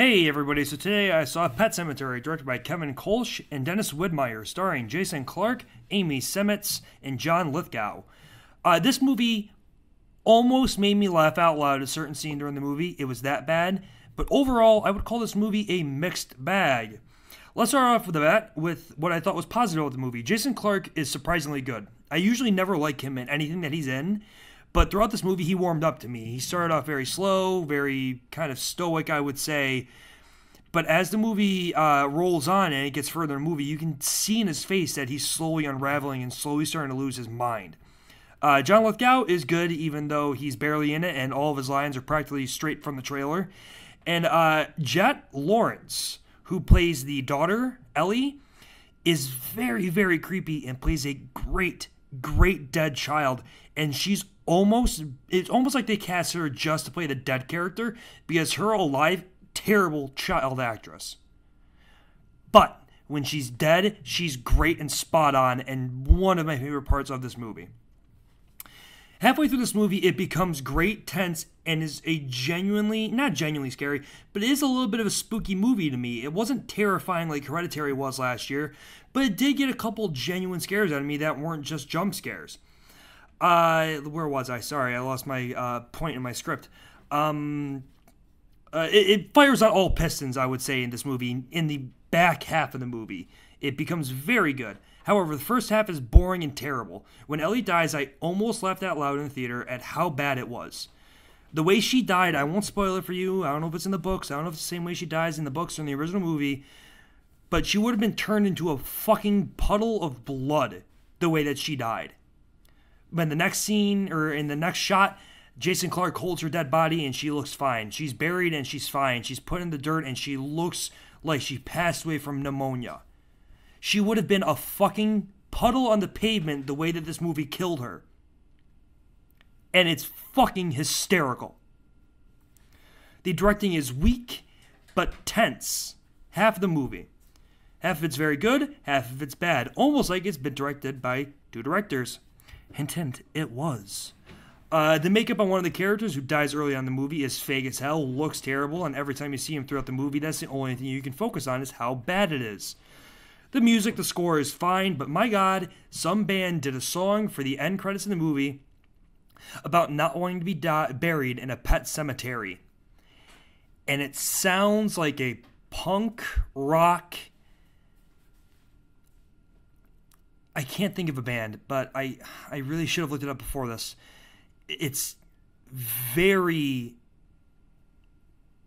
Hey everybody, so today I saw Pet Sematary, directed by Kevin Kolsch and Dennis Widmeyer, starring Jason Clarke, Amy Seimetz, and John Lithgow. This movie almost made me laugh out loud at a certain scene during the movie. It was that bad, but overall I would call this movie a mixed bag. Let's start off with what I thought was positive of the movie. Jason Clarke is surprisingly good. I usually never like him in anything that he's in, but throughout this movie, he warmed up to me. He started off very slow, very kind of stoic, I would say. But as the movie rolls on and it gets further in the movie, you can see in his face that he's slowly unraveling and slowly starting to lose his mind. John Lithgow is good, even though he's barely in it, and all of his lines are practically straight from the trailer. And Jet Lawrence, who plays the daughter, Ellie, is very, very creepy and plays a great dead child. And it's almost like they cast her just to play the dead character, because her alive, terrible child actress. But when she's dead, she's great and spot on, and one of my favorite parts of this movie. Halfway through this movie, it becomes great, tense, and is a not genuinely scary, but it is a little bit of a spooky movie to me. It wasn't terrifying like Hereditary was last year, but it did get a couple genuine scares out of me that weren't just jump scares. Where was I? Sorry, I lost my point in my script. It fires on all pistons, I would say, in this movie. In the back half of the movie, it becomes very good. However, the first half is boring and terrible. When Ellie dies, I almost laughed out loud in the theater at how bad it was. The way she died, I won't spoil it for you. I don't know if it's in the books. I don't know if it's the same way she dies in the books or in the original movie. But she would have been turned into a fucking puddle of blood the way that she died. But in the next scene, or in the next shot, Jason Clarke holds her dead body and she looks fine. She's buried and she's fine. She's put in the dirt and she looks like she passed away from pneumonia. She would have been a fucking puddle on the pavement the way that this movie killed her. And it's fucking hysterical. The directing is weak, but tense. Half of the movie. Half of it's very good, half of it's bad. Almost like it's been directed by two directors. Hint, hint, it was. The makeup on one of the characters who dies early on in the movie is fake as hell, looks terrible, and every time you see him throughout the movie, that's the only thing you can focus on is how bad it is. The music, the score is fine, but my god, some band did a song for the end credits of the movie about not wanting to be buried in a pet cemetery. And it sounds like a punk rock... I can't think of a band, but I really should have looked it up before this. It's very,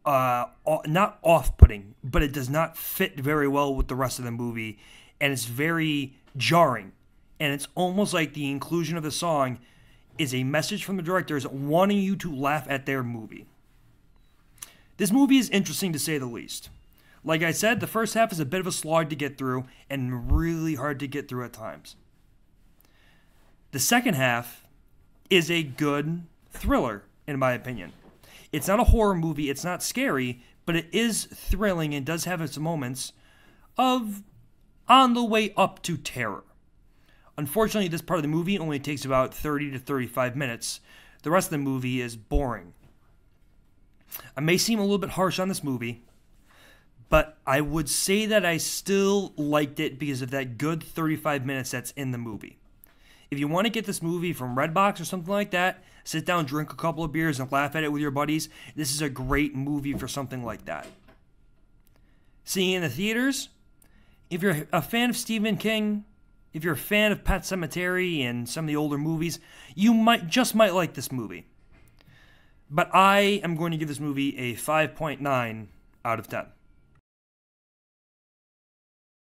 not off-putting, but it does not fit very well with the rest of the movie, and it's very jarring. And it's almost like the inclusion of the song is a message from the directors wanting you to laugh at their movie. This movie is interesting to say the least. Like I said, the first half is a bit of a slog to get through and really hard to get through at times. The second half is a good thriller, in my opinion. It's not a horror movie, it's not scary, but it is thrilling and does have its moments of on the way up to terror. Unfortunately, this part of the movie only takes about 30 to 35 minutes. The rest of the movie is boring. I may seem a little bit harsh on this movie, but I would say that I still liked it because of that good 35 minutes that's in the movie. If you want to get this movie from Redbox or something like that, sit down, drink a couple of beers, and laugh at it with your buddies, this is a great movie for something like that. Seeing it in the theaters, if you're a fan of Stephen King, if you're a fan of Pet Sematary and some of the older movies, you might like this movie. But I am going to give this movie a 5.9 out of 10.